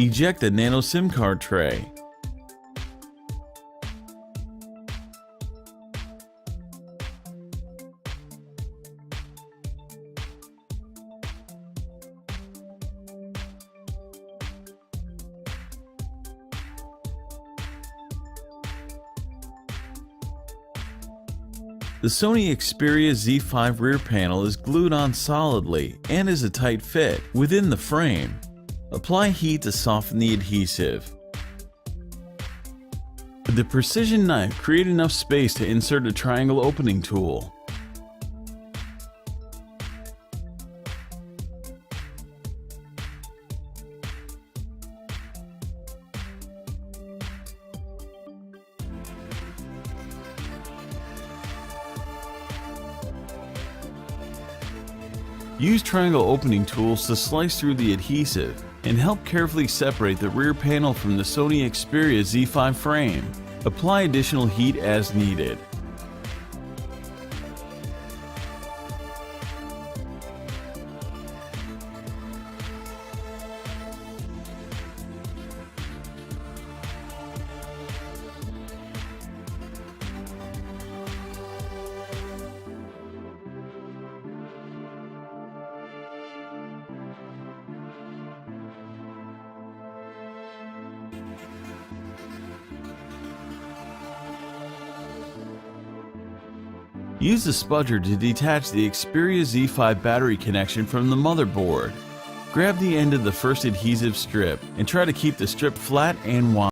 Eject the nano SIM card tray. The Sony Xperia Z5 rear panel is glued on solidly and is a tight fit within the frame. Apply heat to soften the adhesive. With the precision knife, create enough space to insert a triangle opening tool. Use triangle opening tools to slice through the adhesive and help carefully separate the rear panel from the Sony Xperia Z5 frame. Apply additional heat as needed. Use the spudger to detach the Xperia Z5 battery connection from the motherboard. Grab the end of the first adhesive strip and try to keep the strip flat and wide.